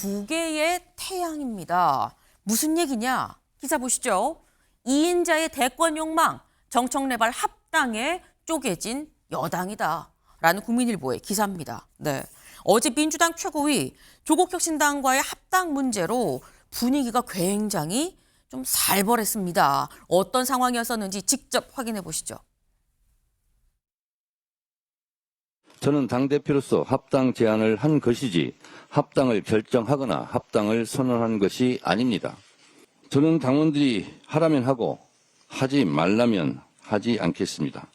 두 개의 태양입니다. 무슨 얘기냐? 기사 보시죠. 2인자의 대권 욕망, 정청래발 합당에 쪼개진 여당이다. 라는 국민일보의 기사입니다. 네. 어제 민주당 최고위 조국혁신당과의 합당 문제로 분위기가 굉장히 좀 살벌했습니다. 어떤 상황이었었는지 직접 확인해 보시죠. 저는 당대표로서 합당 제안을 한 것이지 합당을 결정하거나 합당을 선언한 것이 아닙니다. 저는 당원들이 하라면 하고 하지 말라면 하지 않겠습니다.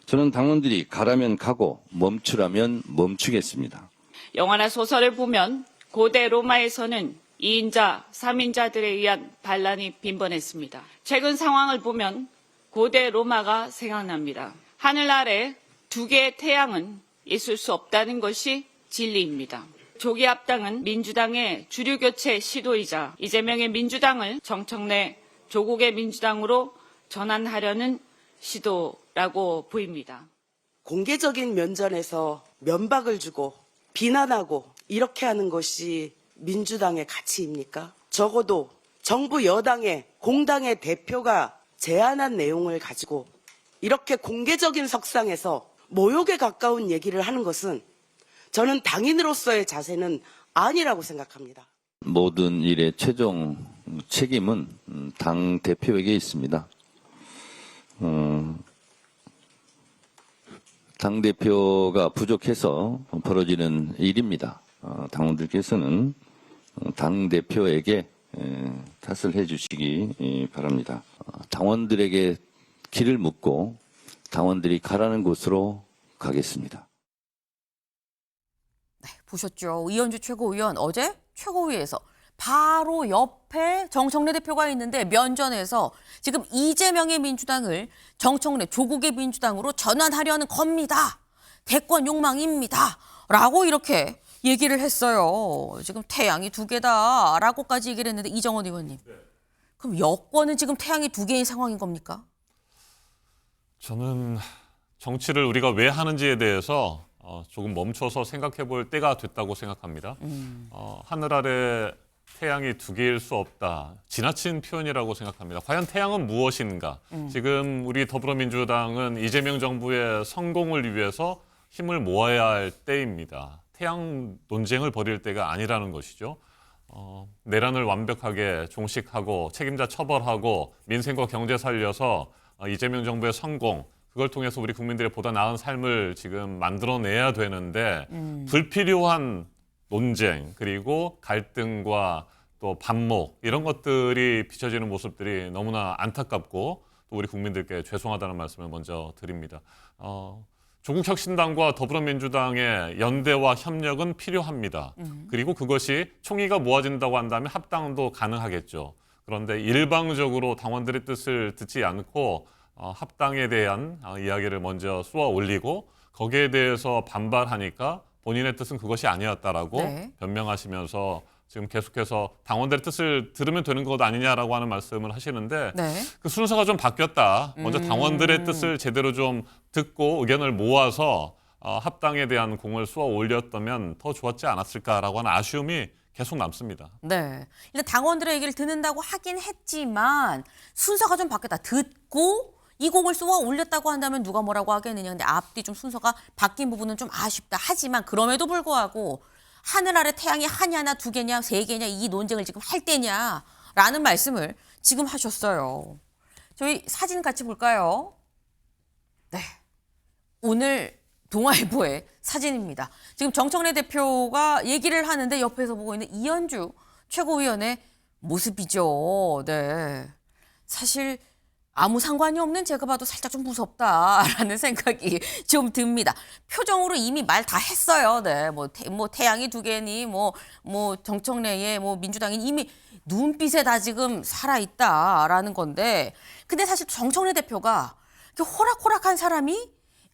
저는 당원들이 가라면 가고 멈추라면 멈추겠습니다. 영화나 소설을 보면 고대 로마에서는 2인자, 3인자들에 의한 반란이 빈번했습니다. 최근 상황을 보면 고대 로마가 생각납니다. 하늘 아래 두 개의 태양은 있을 수 없다는 것이 진리입니다. 조기 합당은 민주당의 주류 교체 시도이자 이재명의 민주당을 정청래 조국의 민주당으로 전환하려는 시도라고 보입니다. 공개적인 면전에서 면박을 주고 비난하고 이렇게 하는 것이 민주당의 가치입니까? 적어도 정부 여당의 공당의 대표가 제안한 내용을 가지고 이렇게 공개적인 석상에서 모욕에 가까운 얘기를 하는 것은 저는 당인으로서의 자세는 아니라고 생각합니다. 모든 일의 최종 책임은 당 대표에게 있습니다. 당 대표가 부족해서 벌어지는 일입니다. 당원들께서는 당 대표에게 탓을 해주시기 바랍니다. 당원들에게 길을 묻고 당원들이 가라는 곳으로 가겠습니다. 네, 보셨죠? 이현주 최고위원 어제 최고위에서 바로 옆에 정청래 대표가 있는데 면전에서 지금 이재명의 민주당을 정청래 조국의 민주당으로 전환하려는 겁니다. 대권 욕망입니다. 라고 이렇게 얘기를 했어요. 지금 태양이 두 개다 라고까지 얘기를 했는데 이정원 의원님. 그럼 여권은 지금 태양이 두 개인 상황인 겁니까? 저는 정치를 우리가 왜 하는지에 대해서 조금 멈춰서 생각해 볼 때가 됐다고 생각합니다. 하늘 아래 태양이 두 개일 수 없다. 지나친 표현이라고 생각합니다. 과연 태양은 무엇인가? 지금 우리 더불어민주당은 이재명 정부의 성공을 위해서 힘을 모아야 할 때입니다. 태양 논쟁을 벌일 때가 아니라는 것이죠. 내란을 완벽하게 종식하고 책임자 처벌하고 민생과 경제 살려서 이재명 정부의 성공, 그걸 통해서 우리 국민들의 보다 나은 삶을 지금 만들어내야 되는데 불필요한 논쟁 그리고 갈등과 또 반목 이런 것들이 비춰지는 모습들이 너무나 안타깝고 또 우리 국민들께 죄송하다는 말씀을 먼저 드립니다. 조국혁신당과 더불어민주당의 연대와 협력은 필요합니다. 그리고 그것이 총의가 모아진다고 한다면 합당도 가능하겠죠. 그런데 일방적으로 당원들의 뜻을 듣지 않고 합당에 대한 이야기를 먼저 쏘아 올리고 거기에 대해서 반발하니까 본인의 뜻은 그것이 아니었다라고 변명하시면서 지금 계속해서 당원들의 뜻을 들으면 되는 것 아니냐라고 하는 말씀을 하시는데 그 순서가 좀 바뀌었다. 먼저 당원들의 뜻을 제대로 좀 듣고 의견을 모아서 합당에 대한 공을 쏘아 올렸다면 더 좋았지 않았을까라고 하는 아쉬움이 계속 남습니다. 네. 일단 당원들의 얘기를 듣는다고 하긴 했지만 순서가 좀 바뀌었다. 듣고 이 곡을 쏘아 올렸다고 한다면 누가 뭐라고 하겠느냐. 근데 앞뒤 좀 순서가 바뀐 부분은 좀 아쉽다. 하지만 그럼에도 불구하고 하늘 아래 태양이 하냐나 두 개냐 세 개냐 이 논쟁을 지금 할 때냐라는 말씀을 지금 하셨어요. 저희 사진 같이 볼까요? 네. 오늘 동아일보의 사진입니다. 지금 정청래 대표가 얘기를 하는데 옆에서 보고 있는 이현주 최고위원의 모습이죠. 네. 사실 아무 상관이 없는 제가 봐도 살짝 좀 무섭다라는 생각이 좀 듭니다. 표정으로 이미 말 다 했어요. 네, 뭐 태양이 두 개니 뭐 정청래의 민주당이 이미 눈빛에 다 지금 살아 있다라는 건데, 근데 사실 정청래 대표가 이렇게 호락호락한 사람이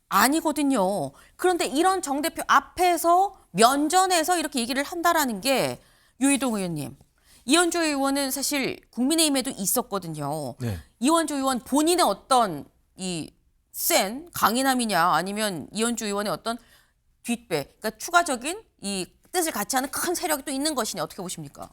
아니거든요. 그런데 이런 정 대표 앞에서 면전에서 이렇게 얘기를 한다라는 게 유희동 의원님. 이현주 의원은 사실 국민의힘에도 있었거든요. 네. 이현주 의원 본인의 어떤 이 센 강인함이냐 아니면 이현주 의원의 어떤 뒷배, 그러니까 추가적인 이 뜻을 같이 하는 큰 세력이 또 있는 것이니 어떻게 보십니까?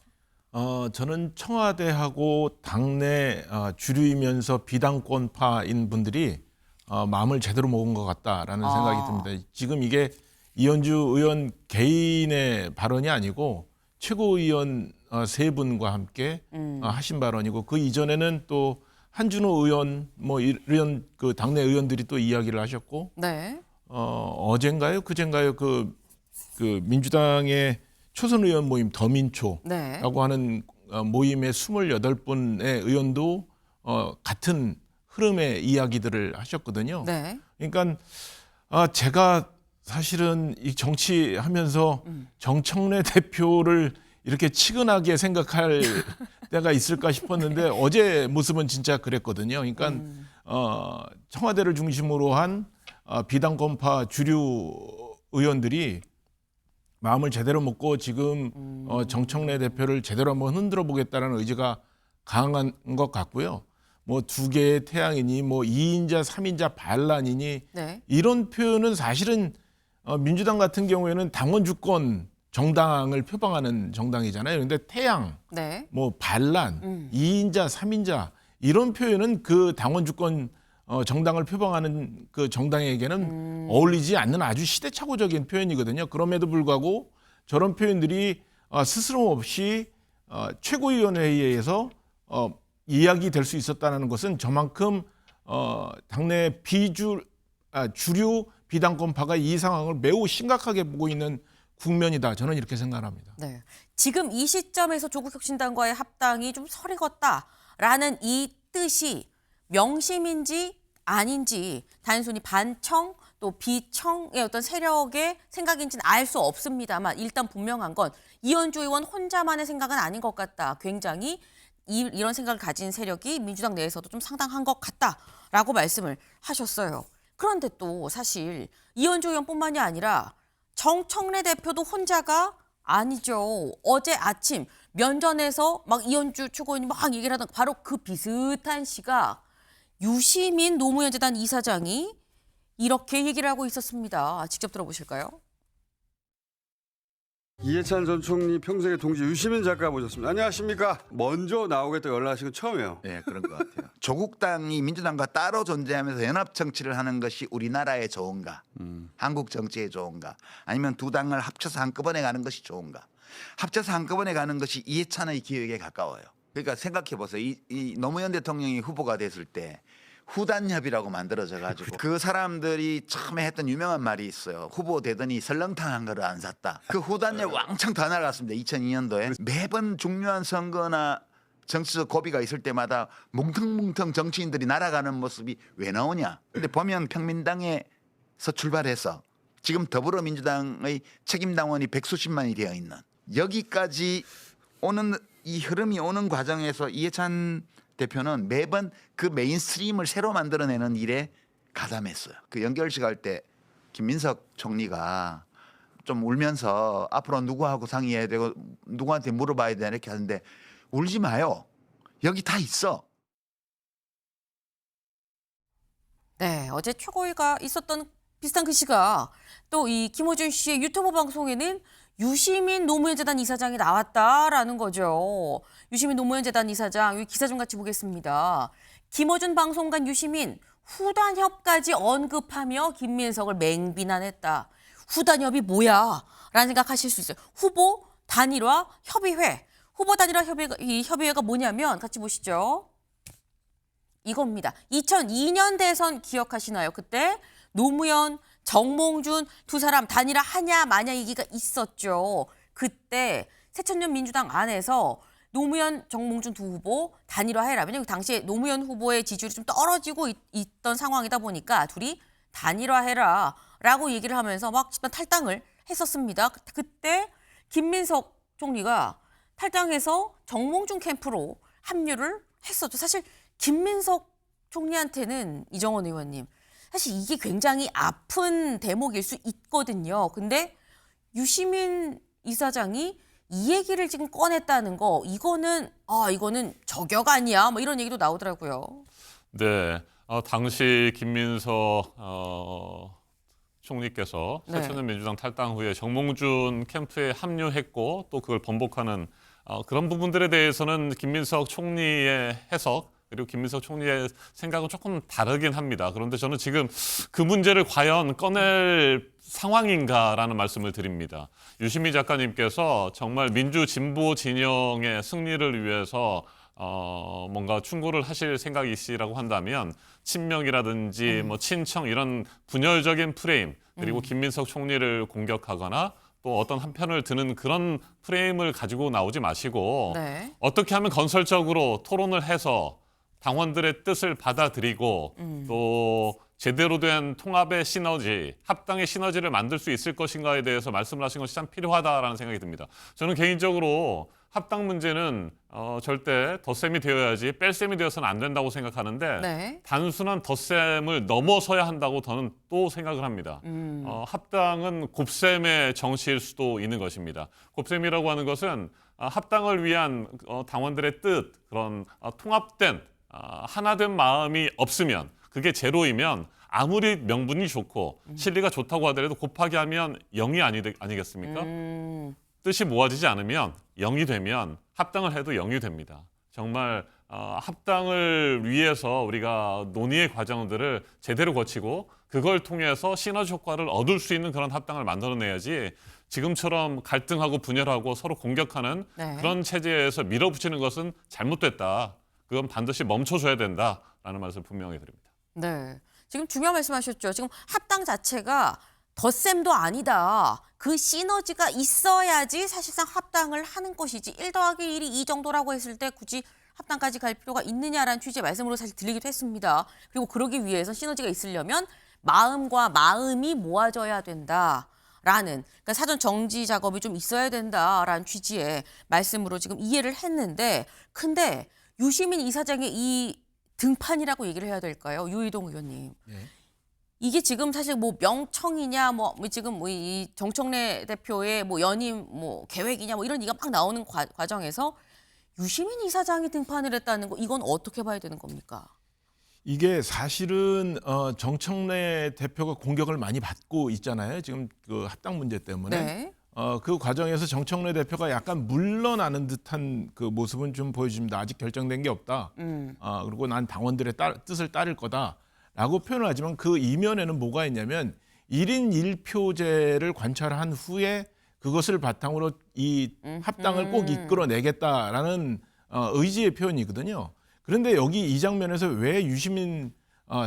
저는 청와대하고 당내 주류이면서 비당권파인 분들이 마음을 제대로 먹은 것 같다라는 생각이 듭니다. 지금 이게 이현주 의원 개인의 발언이 아니고 최고위원 세 분과 함께 하신 발언이고 그 이전에는 또 한준호 의원 뭐 이런 그 당내 의원들이 또 이야기를 하셨고 네. 어젠가요 그젠가요 그 민주당의 초선 의원 모임 더민초라고 네. 하는 모임의 28분의 의원도 같은 흐름의 이야기들을 하셨거든요. 네. 그러니까 제가 사실은 이 정치하면서 정청래 대표를 이렇게 치근하게 생각할 때가 있을까 싶었는데 어제 모습은 진짜 그랬거든요. 그러니까 청와대를 중심으로 한 비당권파 주류 의원들이 마음을 제대로 먹고 지금 정청래 대표를 제대로 한번 흔들어 보겠다는 의지가 강한 것 같고요. 뭐 두 개의 태양이니 뭐 2인자, 3인자 반란이니 네. 이런 표현은 사실은 민주당 같은 경우에는 당원 주권 정당을 표방하는 정당이잖아요. 그런데 태양, 네. 뭐 반란, 2인자, 3인자 이런 표현은 그 당원 주권 정당을 표방하는 그 정당에게는 어울리지 않는 아주 시대착오적인 표현이거든요. 그럼에도 불구하고 저런 표현들이 스스럼 없이 최고위원회의에서 이야기될 수 있었다는 것은 저만큼 당내 주류 비당권파가 이 상황을 매우 심각하게 보고 있는 국면이다. 저는 이렇게 생각합니다. 네. 지금 이 시점에서 조국혁신당과의 합당이 좀 설익었다라는 이 뜻이 명심인지 아닌지 단순히 반청 또 비청의 어떤 세력의 생각인지는 알 수 없습니다만 일단 분명한 건 이현주 의원 혼자만의 생각은 아닌 것 같다. 굉장히 이런 생각을 가진 세력이 민주당 내에서도 좀 상당한 것 같다라고 말씀을 하셨어요. 그런데 또 사실 이현주 의원뿐만이 아니라 정청래 대표도 혼자가 아니죠. 어제 아침 면전에서 막 이현주 최고위원이 막 얘기를 하던 바로 그 비슷한 시각 유시민 노무현 재단 이사장이 이렇게 얘기를 하고 있었습니다. 직접 들어보실까요? 이해찬 전 총리 평생의 동지 유시민 작가 모셨습니다. 안녕하십니까? 먼저 나오겠다 연락하신 건 처음이에요. 네, 그런 것 같아요. 조국당이 민주당과 따로 존재하면서 연합 정치를 하는 것이 우리나라에 좋은가? 한국 정치에 좋은가? 아니면 두 당을 합쳐서 한꺼번에 가는 것이 좋은가? 합쳐서 한꺼번에 가는 것이 이해찬의 기획에 가까워요. 그러니까 생각해 보세요. 이 노무현 대통령이 후보가 됐을 때 후단협이라고 만들어져 가지고 그 사람들이 처음에 했던 유명한 말이 있어요. 후보 되더니 설렁탕 한 그릇 안 샀다. 그 후단협 왕창 다 날아갔습니다. 2002년도에 매번 중요한 선거나 정치적 고비가 있을 때마다 뭉텅뭉텅 정치인들이 날아가는 모습이 왜 나오냐. 근데 보면 평민당에서 출발해서 지금 더불어민주당의 책임당원이 100수십만이 되어 있는 여기까지 오는 이 흐름이 오는 과정에서 이해찬 대표는 매번 그 메인스트림을 새로 만들어내는 일에 가담했어요. 그 연결식 할 때 김민석 총리가 좀 울면서 앞으로 누구하고 상의해야 되고 누구한테 물어봐야 되나 이렇게 하는데 울지 마요. 여기 다 있어. 네, 어제 최고위가 있었던 비슷한 그 시각 또 이 김호준 씨의 유튜브 방송에는 유시민 노무현 재단 이사장이 나왔다라는 거죠. 유시민 노무현 재단 이사장, 이 기사 좀 같이 보겠습니다. 김호준 방송관 유시민 후단협까지 언급하며 김민석을 맹비난했다. 후단협이 뭐야? 라는 생각하실 수 있어요. 후보 단일화 협의회. 후보 단일화 이 협의회가 뭐냐면 같이 보시죠. 이겁니다. 2002년 대선 기억하시나요? 그때 노무현, 정몽준 두 사람 단일화 하냐 마냐 얘기가 있었죠. 그때 새천년 민주당 안에서 노무현, 정몽준 두 후보 단일화해라. 왜냐하면 당시에 노무현 후보의 지지율이 좀 떨어지고 있던 상황이다 보니까 둘이 단일화해라 라고 얘기를 하면서 막 집단 탈당을 했었습니다. 그때 김민석 총리가 탈당해서 정몽준 캠프로 합류를 했었죠. 사실 김민석 총리한테는 이정원 의원님 사실 이게 굉장히 아픈 대목일 수 있거든요. 근데 유시민 이사장이 이 얘기를 지금 꺼냈다는 거 이거는 저격 아니야 뭐 이런 얘기도 나오더라고요. 네, 당시 김민석 총리께서 네. 새천년 민주당 탈당 후에 정몽준 캠프에 합류했고 또 그걸 번복하는 그런 부분들에 대해서는 김민석 총리의 해석 그리고 김민석 총리의 생각은 조금 다르긴 합니다. 그런데 저는 지금 그 문제를 과연 꺼낼 상황인가라는 말씀을 드립니다. 유시민 작가님께서 정말 민주 진보 진영의 승리를 위해서 뭔가 충고를 하실 생각이시라고 한다면 친명이라든지 뭐 친청 이런 분열적인 프레임 그리고 김민석 총리를 공격하거나 또 어떤 한편을 드는 그런 프레임을 가지고 나오지 마시고 네. 어떻게 하면 건설적으로 토론을 해서 당원들의 뜻을 받아들이고 또 제대로 된 통합의 시너지, 합당의 시너지를 만들 수 있을 것인가에 대해서 말씀을 하신 것이 참 필요하다라는 생각이 듭니다. 저는 개인적으로 합당 문제는 절대 덧셈이 되어야지 뺄셈이 되어서는 안 된다고 생각하는데 네. 단순한 덧셈을 넘어서야 한다고 저는 또 생각을 합니다. 합당은 곱셈의 정치일 수도 있는 것입니다. 곱셈이라고 하는 것은 합당을 위한 당원들의 뜻, 그런 통합된 하나된 마음이 없으면 그게 제로이면 아무리 명분이 좋고 실리가 좋다고 하더라도 곱하기 하면 0이 아니겠습니까? 뜻이 모아지지 않으면 0이 되면 합당을 해도 0이 됩니다. 정말 합당을 위해서 우리가 논의의 과정들을 제대로 거치고 그걸 통해서 시너지 효과를 얻을 수 있는 그런 합당을 만들어내야지 지금처럼 갈등하고 분열하고 서로 공격하는 네. 그런 체제에서 밀어붙이는 것은 잘못됐다. 그건 반드시 멈춰줘야 된다라는 말씀을 분명히 드립니다. 네. 지금 중요한 말씀하셨죠. 지금 합당 자체가 덧셈도 아니다. 그 시너지가 있어야지 사실상 합당을 하는 것이지 1 더하기 1이 이 정도라고 했을 때 굳이 합당까지 갈 필요가 있느냐라는 취지의 말씀으로 사실 들리기도 했습니다. 그리고 그러기 위해서 시너지가 있으려면 마음과 마음이 모아져야 된다라는 그러니까 사전 정지 작업이 좀 있어야 된다라는 취지의 말씀으로 지금 이해를 했는데 근데 유시민 이사장의 이 등판이라고 얘기를 해야 될까요? 유이동 의원님. 네. 이게 지금 사실 뭐 명청이냐 뭐 지금 뭐 이 정청래 대표의 뭐 연임 뭐 계획이냐 뭐 이런 얘기가 막 나오는 과정에서 유시민 이사장이 등판을 했다는 거 이건 어떻게 봐야 되는 겁니까? 이게 사실은 정청래 대표가 공격을 많이 받고 있잖아요. 지금 그 합당 문제 때문에. 네. 그 과정에서 정청래 대표가 약간 물러나는 듯한 그 모습은 좀 보여줍니다. 아직 결정된 게 없다. 그리고 난 당원들의 뜻을 따를 거다라고 표현을 하지만 그 이면에는 뭐가 있냐면 1인 1표제를 관찰한 후에 그것을 바탕으로 이 합당을 꼭 이끌어내겠다라는 의지의 표현이거든요. 그런데 여기 이 장면에서 왜 유시민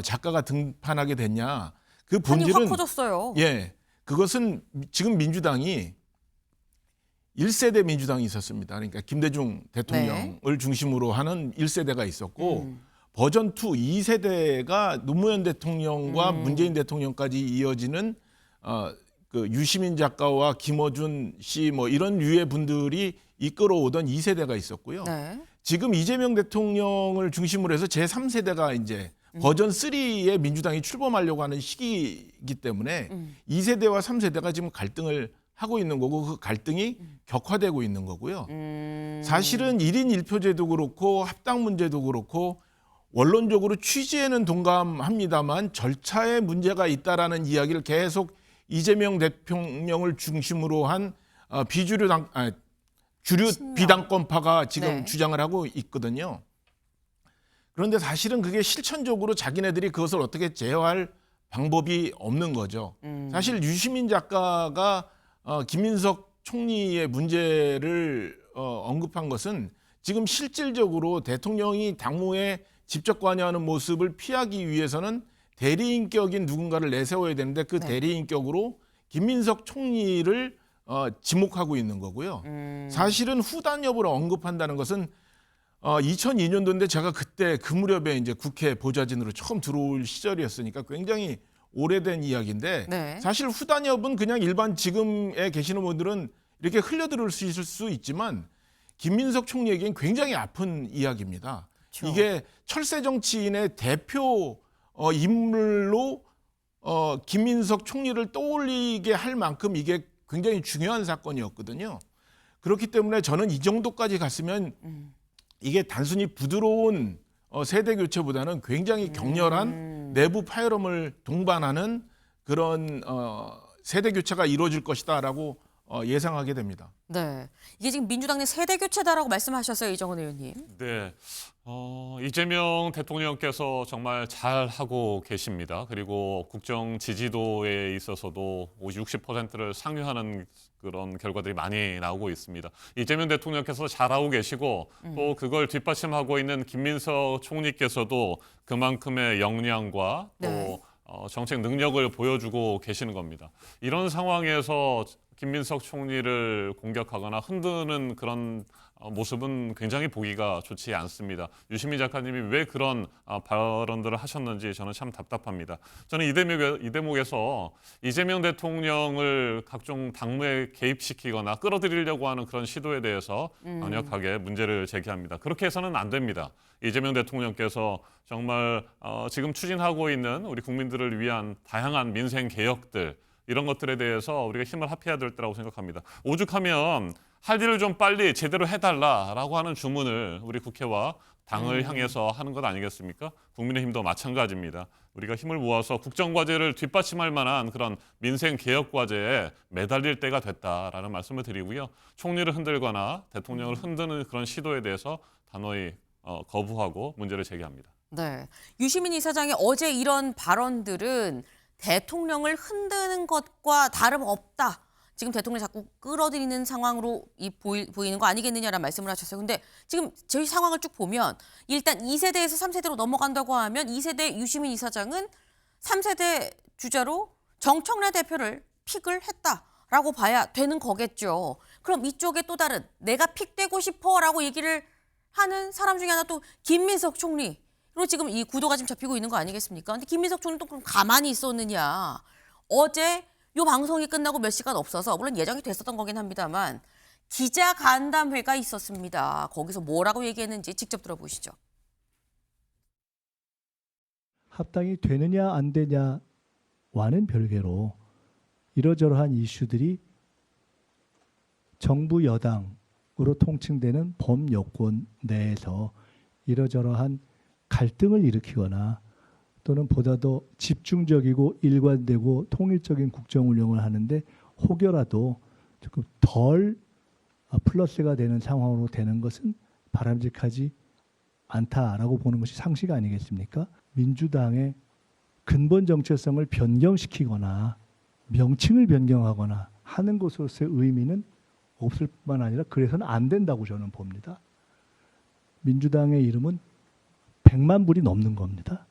작가가 등판하게 됐냐? 그 판이 본질은 확 커졌어요. 예, 그것은 지금 민주당이 1세대 민주당이 있었습니다. 그러니까 김대중 대통령을 중심으로 하는 1세대가 있었고 버전 2, 2세대가 노무현 대통령과 문재인 대통령까지 이어지는 그 유시민 작가와 김어준 씨 뭐 이런 류의 분들이 이끌어오던 2세대가 있었고요. 네. 지금 이재명 대통령을 중심으로 해서 제3세대가 이제 버전 3의 민주당이 출범하려고 하는 시기이기 때문에 2세대와 3세대가 지금 갈등을 하고 있는 거고 그 갈등이 격화되고 있는 거고요. 사실은 1인 1표제도 그렇고 합당 문제도 그렇고 원론적으로 취지에는 동감합니다만 절차에 문제가 있다라는 이야기를 계속 이재명 대통령을 중심으로 한 주류 비당권파가 지금 네. 주장을 하고 있거든요. 그런데 사실은 그게 실천적으로 자기네들이 그것을 어떻게 제어할 방법이 없는 거죠. 사실 유시민 작가가 김민석 총리의 문제를 언급한 것은 지금 실질적으로 대통령이 당무에 직접 관여하는 모습을 피하기 위해서는 대리인격인 누군가를 내세워야 되는데 그 네. 대리인격으로 김민석 총리를 지목하고 있는 거고요. 사실은 후단 여부를 언급한다는 것은 2002년도인데 제가 그때 그 무렵에 이제 국회 보좌진으로 처음 들어올 시절이었으니까 굉장히 오래된 이야기인데 네. 사실 후단 여부는 그냥 일반 지금에 계시는 분들은 이렇게 흘려들을 수 있을 수 있지만 김민석 총리에게는 굉장히 아픈 이야기입니다. 그렇죠. 이게 철새 정치인의 대표 인물로 김민석 총리를 떠올리게 할 만큼 이게 굉장히 중요한 사건이었거든요. 그렇기 때문에 저는 이 정도까지 갔으면 이게 단순히 부드러운 세대 교체보다는 굉장히 격렬한 내부 파열음을 동반하는 그런 세대 교체가 이루어질 것이다라고 예상하게 됩니다. 네. 이게 지금 민주당 내 세대 교체다라고 말씀하셨어요, 이정은 의원님. 네. 이재명 대통령께서 정말 잘 하고 계십니다. 그리고 국정 지지도에 있어서도 60%를 상회하는 그런 결과들이 많이 나오고 있습니다. 이재명 대통령께서 잘하고 계시고 또 그걸 뒷받침하고 있는 김민석 총리께서도 그만큼의 역량과 또 네. 정책 능력을 보여주고 계시는 겁니다. 이런 상황에서 김민석 총리를 공격하거나 흔드는 그런 모습은 굉장히 보기가 좋지 않습니다. 유시민 작가님이 왜 그런 발언들을 하셨는지 저는 참 답답합니다. 저는 이 대목에서 이재명 대통령을 각종 당무에 개입시키거나 끌어들이려고 하는 그런 시도에 대해서 강력하게 문제를 제기합니다. 그렇게 해서는 안 됩니다. 이재명 대통령께서 정말 지금 추진하고 있는 우리 국민들을 위한 다양한 민생 개혁들 이런 것들에 대해서 우리가 힘을 합해야 될 때라고 생각합니다. 오죽하면 할 일을 좀 빨리 제대로 해달라라고 하는 주문을 우리 국회와 당을 향해서 하는 것 아니겠습니까? 국민의힘도 마찬가지입니다. 우리가 힘을 모아서 국정과제를 뒷받침할 만한 그런 민생 개혁과제에 매달릴 때가 됐다라는 말씀을 드리고요. 총리를 흔들거나 대통령을 흔드는 그런 시도에 대해서 단호히 거부하고 문제를 제기합니다. 네. 유시민 이사장의 어제 이런 발언들은 대통령을 흔드는 것과 다름없다. 지금 대통령이 자꾸 끌어들이는 상황으로 보이는 거 아니겠느냐라는 말씀을 하셨어요. 근데 지금 저희 상황을 쭉 보면 일단 2세대에서 3세대로 넘어간다고 하면 2세대 유시민 이사장은 3세대 주자로 정청래 대표를 픽을 했다라고 봐야 되는 거겠죠. 그럼 이쪽에 또 다른 내가 픽되고 싶어라고 얘기를 하는 사람 중에 하나 또 김민석 총리. 그리고 지금 이 구도가 지금 잡히고 있는 거 아니겠습니까? 근데 김민석 총리 또 그럼 가만히 있었느냐. 어제 요 방송이 끝나고 몇 시간 없어서 물론 예정이 됐었던 거긴 합니다만 기자 간담회가 있었습니다. 거기서 뭐라고 얘기했는지 직접 들어보시죠. 합당이 되느냐 안 되냐와는 별개로 이러저러한 이슈들이 정부 여당으로 통칭되는 범여권 내에서 이러저러한 갈등을 일으키거나 또는 보다 더 집중적이고 일관되고 통일적인 국정 운영을 하는데 혹여라도 조금 덜 플러스가 되는 상황으로 되는 것은 바람직하지 않다라고 보는 것이 상식 아니겠습니까? 민주당의 근본 정체성을 변경시키거나 명칭을 변경하거나 하는 것으로서의 의미는 없을 뿐만 아니라 그래서는 안 된다고 저는 봅니다. 민주당의 이름은 100만 불이 넘는 겁니다.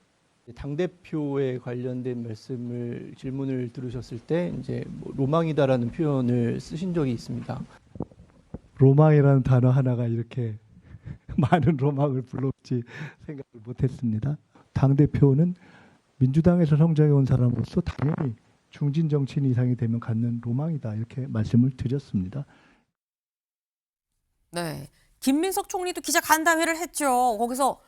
당대표에 관련된 질문을 들으셨을 때 이제 로망이다라는 표현을 쓰신 적이 있습니다. 로망이라는 단어 하나가 이렇게 많은 로망을 불러올지 생각을 못했습니다. 당대표는 민주당에서 성장해 온 사람으로서 당연히 중진 정치인 이상이 되면 갖는 로망이다 이렇게 말씀을 드렸습니다. 네. 김민석 총리도 기자 간담회를 했죠. 거기서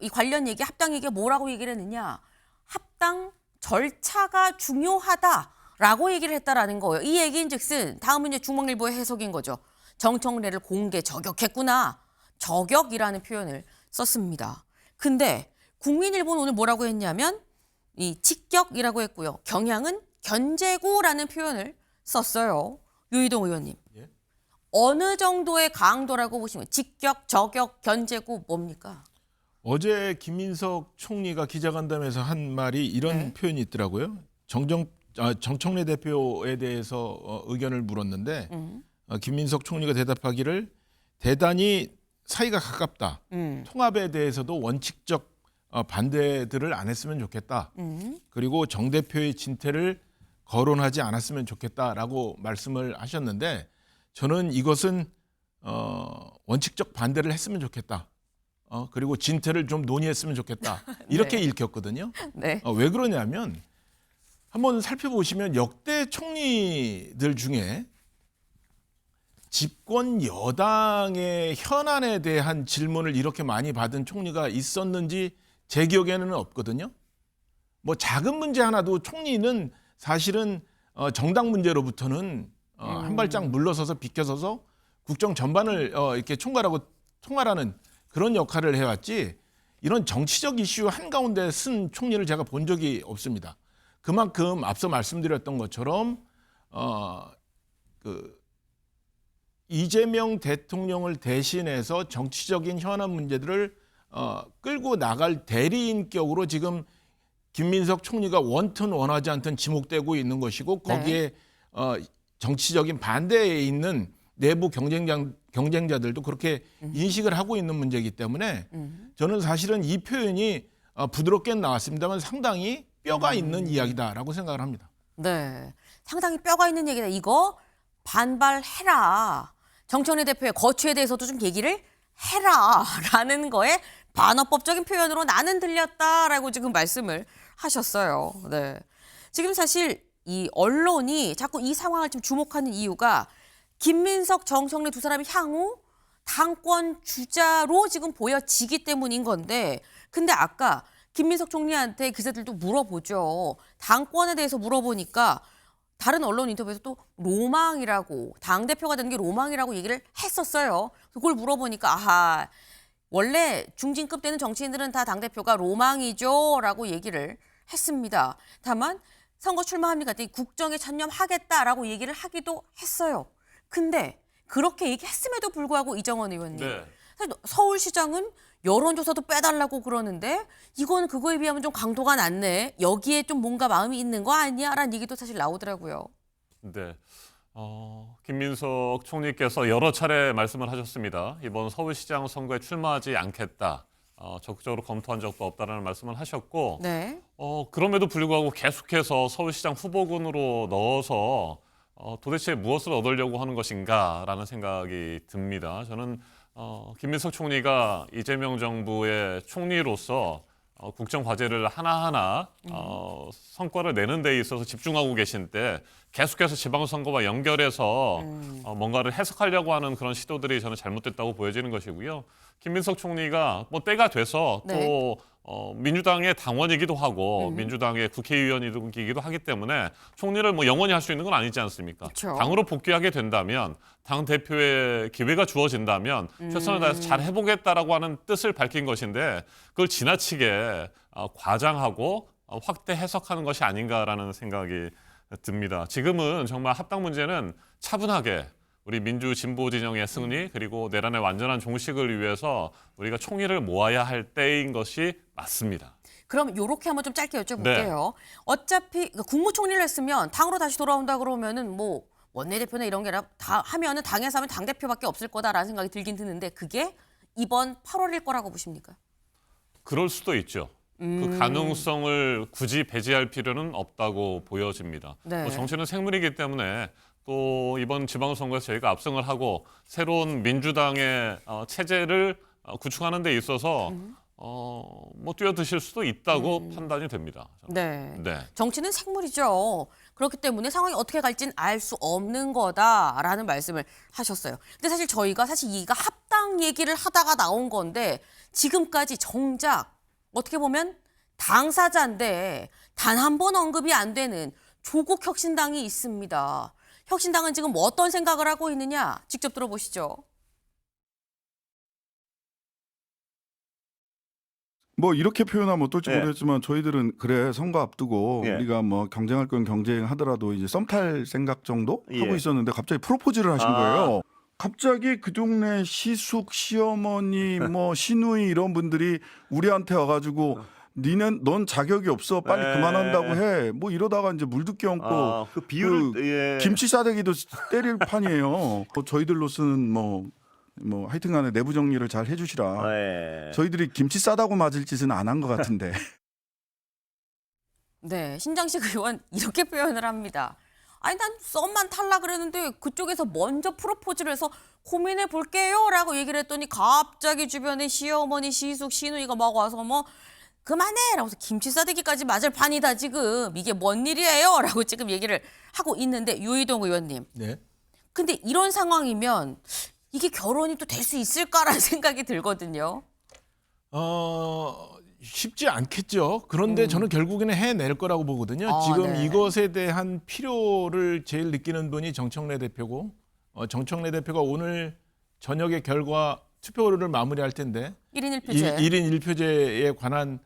이 관련 얘기, 합당 얘기가 뭐라고 얘기를 했느냐. 합당 절차가 중요하다라고 얘기를 했다라는 거예요. 이 얘기인즉슨 다음은 이제 중앙일보의 해석인 거죠. 정청래를 공개 저격했구나. 저격이라는 표현을 썼습니다. 근데 국민일보는 오늘 뭐라고 했냐면 이 직격이라고 했고요. 경향은 견제구라는 표현을 썼어요. 유희동 의원님. 예? 어느 정도의 강도라고 보시면 직격, 저격, 견제구 뭡니까? 어제 김민석 총리가 기자간담회에서 한 말이 이런 네. 표현이 있더라고요. 정청래 대표에 대해서 의견을 물었는데 김민석 총리가 대답하기를 대단히 사이가 가깝다. 통합에 대해서도 원칙적 반대들을 안 했으면 좋겠다. 그리고 정 대표의 진퇴를 거론하지 않았으면 좋겠다라고 말씀을 하셨는데 저는 이것은 원칙적 반대를 했으면 좋겠다. 그리고 진퇴를 좀 논의했으면 좋겠다. 이렇게 네. 읽혔거든요. 네. 왜 그러냐면 한번 살펴보시면 역대 총리들 중에 집권 여당의 현안에 대한 질문을 이렇게 많이 받은 총리가 있었는지 제 기억에는 없거든요. 뭐 작은 문제 하나도 총리는 사실은 정당 문제로부터는 한 발짝 물러서서 비켜서서 국정 전반을 이렇게 총괄하는 그런 역할을 해왔지 이런 정치적 이슈 한가운데 쓴 총리를 제가 본 적이 없습니다. 그만큼 앞서 말씀드렸던 것처럼 이재명 대통령을 대신해서 정치적인 현안 문제들을 끌고 나갈 대리인격으로 지금 김민석 총리가 원튼 원하지 않든 지목되고 있는 것이고 거기에 정치적인 반대에 있는 내부 경쟁자들도 그렇게 인식을 하고 있는 문제이기 때문에 저는 사실은 이 표현이 부드럽게 나왔습니다만 상당히 뼈가 있는 이야기다라고 생각을 합니다. 네, 상당히 뼈가 있는 얘기다. 이거 반발해라. 정청래 대표의 거취에 대해서도 좀 얘기를 해라라는 거에 반어법적인 표현으로 나는 들렸다라고 지금 말씀을 하셨어요. 네, 지금 사실 이 언론이 자꾸 이 상황을 좀 주목하는 이유가 김민석, 정청래 두 사람이 향후 당권 주자로 지금 보여지기 때문인 건데, 근데 아까 김민석 총리한테 기자들도 물어보죠. 당권에 대해서 물어보니까 다른 언론 인터뷰에서 또 로망이라고, 당대표가 되는 게 로망이라고 얘기를 했었어요. 그걸 물어보니까 아하, 원래 중진급 되는 정치인들은 다 당대표가 로망이죠 라고 얘기를 했습니다. 다만 선거 출마합니까? 국정에 전념하겠다라고 얘기를 하기도 했어요. 근데 그렇게 얘기했음에도 불구하고 이정원 의원님, 네. 사실 서울시장은 여론조사도 빼달라고 그러는데 이건 그거에 비하면 좀 강도가 낮네. 여기에 좀 뭔가 마음이 있는 거 아니야? 라는 얘기도 사실 나오더라고요. 네. 김민석 총리께서 여러 차례 말씀을 하셨습니다. 이번 서울시장 선거에 출마하지 않겠다. 적극적으로 검토한 적도 없다라는 말씀을 하셨고, 네. 그럼에도 불구하고 계속해서 서울시장 후보군으로 넣어서 도대체 무엇을 얻으려고 하는 것인가라는 생각이 듭니다. 저는 김민석 총리가 이재명 정부의 총리로서 국정 과제를 하나하나 성과를 내는 데 있어서 집중하고 계신 때 계속해서 지방선거와 연결해서 뭔가를 해석하려고 하는 그런 시도들이 저는 잘못됐다고 보여지는 것이고요. 김민석 총리가 뭐 때가 돼서 네. 또 민주당의 당원이기도 하고 민주당의 국회의원이기도 하기 때문에 총리를 뭐 영원히 할 수 있는 건 아니지 않습니까? 그쵸. 당으로 복귀하게 된다면 당 대표의 기회가 주어진다면 최선을 다해서 잘 해보겠다라고 하는 뜻을 밝힌 것인데 그걸 지나치게 과장하고 확대 해석하는 것이 아닌가라는 생각이 듭니다. 지금은 정말 합당 문제는 차분하게 우리 민주 진보 진영의 승리 그리고 내란의 완전한 종식을 위해서 우리가 총의를 모아야 할 때인 것이 맞습니다. 그럼 이렇게 한번 좀 짧게 여쭤볼게요. 어차피 국무총리를 했으면 당으로 다시 돌아온다 그러면은 뭐 원내대표나 이런 게 다 하면은 당에서 하면 당대표밖에 없을 거다라는 생각이 들긴 드는데 그게 이번 8월일 거라고 보십니까? 그럴 수도 있죠. 그 가능성을 굳이 배제할 필요는 없다고 보여집니다. 네. 뭐 정치는 생물이기 때문에 또 이번 지방선거에서 저희가 압승을 하고 새로운 민주당의 체제를 구축하는 데 있어서 뭐 뛰어드실 수도 있다고 판단이 됩니다. 네. 네. 정치는 생물이죠. 그렇기 때문에 상황이 어떻게 갈지는 알 수 없는 거다라는 말씀을 하셨어요. 근데 사실 저희가 이가 합당 얘기를 하다가 나온 건데 지금까지 정작 어떻게 보면 당사자인데 단 한 번 언급이 안 되는 조국 혁신당이 있습니다. 혁신당은 지금 어떤 생각을 하고 있느냐? 직접 들어보시죠. 뭐 이렇게 표현하면 어떨지 모르겠지만 저희들은 그래 선거 앞두고 우리가 뭐 경쟁할 건 경쟁하더라도 이제 썸 탈 생각 정도 하고 있었는데 갑자기 프로포즈를 하신 거예요. 갑자기 그 동네 시숙, 시어머니, 뭐 시누이 이런 분들이 우리한테 와가지고 넌 자격이 없어 빨리 그만한다고 해. 뭐 이러다가 이제 물도 껴얹고 그 비율을 김치 싸대기도 때릴 판이에요. 저희들로서는 뭐 하여튼간에 내부 정리를 잘 해주시라. 저희들이 김치 싸다고 맞을 짓은 안 한 것 같은데. 네, 신장식 의원 이렇게 표현을 합니다. 아니 난 썸만 탈라 그랬는데 그쪽에서 먼저 프로포즈를 해서 고민해 볼게요 라고 얘기를 했더니 갑자기 주변에 시어머니, 시숙, 시누이가 막 와서 뭐 그만해 라고서 김치 싸대기까지 맞을 판이다 지금. 이게 뭔 일이에요 라고 지금 얘기를 하고 있는데 유희동 의원님. 네. 근데 이런 상황이면 이게 결혼이 또 될 수 있을까라는 생각이 들거든요. 쉽지 않겠죠. 그런데 저는 결국에는 해낼 거라고 보거든요. 지금 네. 이것에 대한 필요를 제일 느끼는 분이 정청래 대표고 정청래 대표가 오늘 저녁에 결과 투표를 마무리할 텐데 1인 1표제. 1인 1표제에 관한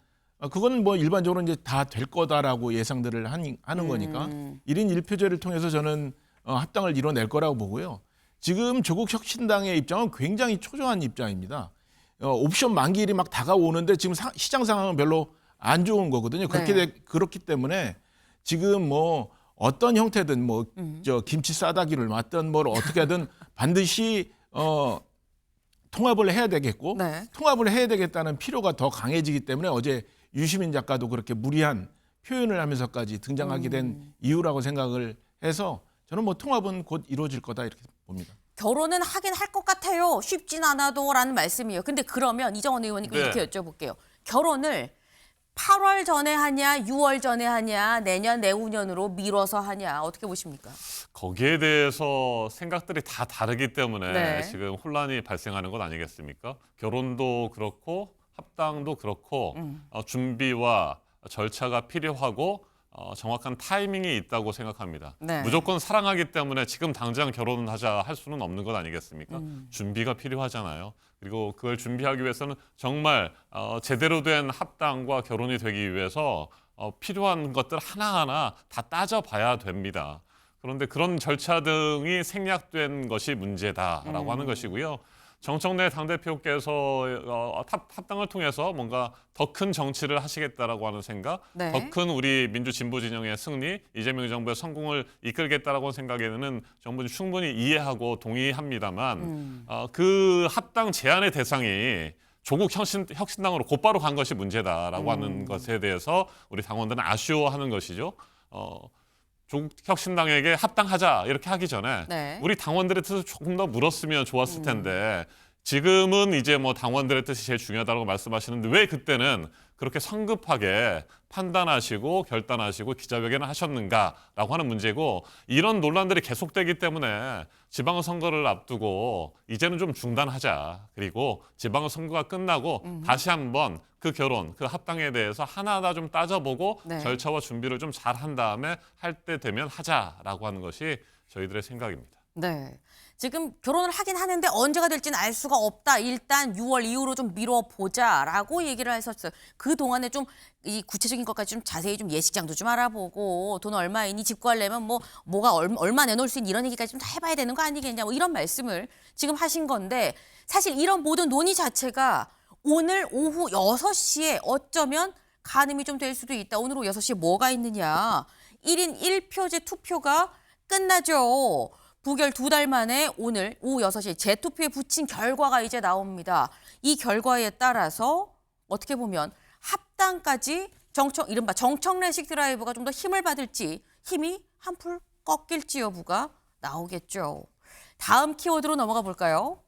그건 뭐 일반적으로 이제 다 될 거다라고 예상들을 하는 거니까 1인 1표제를 통해서 저는 합당을 이뤄낼 거라고 보고요. 지금 조국 혁신당의 입장은 굉장히 초조한 입장입니다. 옵션 만기일이 막 다가오는데 지금 시장 상황은 별로 안 좋은 거거든요. 그렇기 때문에 지금 뭐 어떤 형태든 뭐 김치 싸다기를 맞든 뭘 어떻게 하든 반드시 통합을 해야 되겠고 통합을 해야 되겠다는 필요가 더 강해지기 때문에 어제 유시민 작가도 그렇게 무리한 표현을 하면서까지 등장하게 된 이유라고 생각을 해서 저는 뭐 통합은 곧 이루어질 거다 이렇게 봅니다. 결혼은 하긴 할 것 같아요. 쉽진 않아도라는 말씀이에요. 근데 그러면 이정원 의원님께 이렇게 여쭤볼게요. 결혼을 8월 전에 하냐, 6월 전에 하냐, 내년, 내후년으로 미뤄서 하냐, 어떻게 보십니까? 거기에 대해서 생각들이 다 다르기 때문에 지금 혼란이 발생하는 것 아니겠습니까? 결혼도 그렇고 합당도 그렇고 준비와 절차가 필요하고 정확한 타이밍이 있다고 생각합니다. 무조건 사랑하기 때문에 지금 당장 결혼하자 할 수는 없는 것 아니겠습니까? 준비가 필요하잖아요. 그리고 그걸 준비하기 위해서는 정말 제대로 된 합당과 결혼이 되기 위해서 필요한 것들 하나하나 다 따져봐야 됩니다. 그런데 그런 절차 등이 생략된 것이 문제다라고 하는 것이고요. 정청래 당대표께서 합당을 통해서 뭔가 더 큰 정치를 하시겠다라고 하는 생각, 더 큰 우리 민주진보 진영의 승리, 이재명 정부의 성공을 이끌겠다라고 하는 생각에는 정부는 충분히 이해하고 동의합니다만 그 합당 제안의 대상이 조국 혁신당으로 곧바로 간 것이 문제다라고 하는 것에 대해서 우리 당원들은 아쉬워하는 것이죠. 조국 혁신당에게 합당하자 이렇게 하기 전에 우리 당원들의 뜻을 조금 더 물었으면 좋았을 텐데 지금은 이제 뭐 당원들의 뜻이 제일 중요하다고 말씀하시는데 왜 그때는 그렇게 성급하게 판단하시고 결단하시고 기자회견을 하셨는가라고 하는 문제고 이런 논란들이 계속되기 때문에 지방선거를 앞두고 이제는 좀 중단하자. 그리고 지방선거가 끝나고 다시 한번 그 결혼, 그 합당에 대해서 하나하나 좀 따져보고 절차와 준비를 좀 잘한 다음에 할 때 되면 하자라고 하는 것이 저희들의 생각입니다. 네. 지금 결혼을 하긴 하는데 언제가 될지는 알 수가 없다. 일단 6월 이후로 좀 미뤄보자라고 얘기를 하셨어요. 그동안에 좀 이 구체적인 것까지 좀 자세히 좀 예식장도 좀 알아보고 돈 얼마이니 집 구하려면 뭐가 얼마 내놓을 수 있는 이런 얘기까지 좀 다 해봐야 되는 거 아니겠냐. 뭐 이런 말씀을 지금 하신 건데 사실 이런 모든 논의 자체가 오늘 오후 6시에 어쩌면 가늠이 좀 될 수도 있다. 오늘 오후 6시에 뭐가 있느냐. 1인 1표제 투표가 끝나죠. 부결 2달 만에 오늘 오후 6시에 재투표에 붙인 결과가 이제 나옵니다. 이 결과에 따라서 어떻게 보면 합당까지 이른바 정청래식 드라이브가 좀 더 힘을 받을지 힘이 한풀 꺾일지 여부가 나오겠죠. 다음 키워드로 넘어가 볼까요?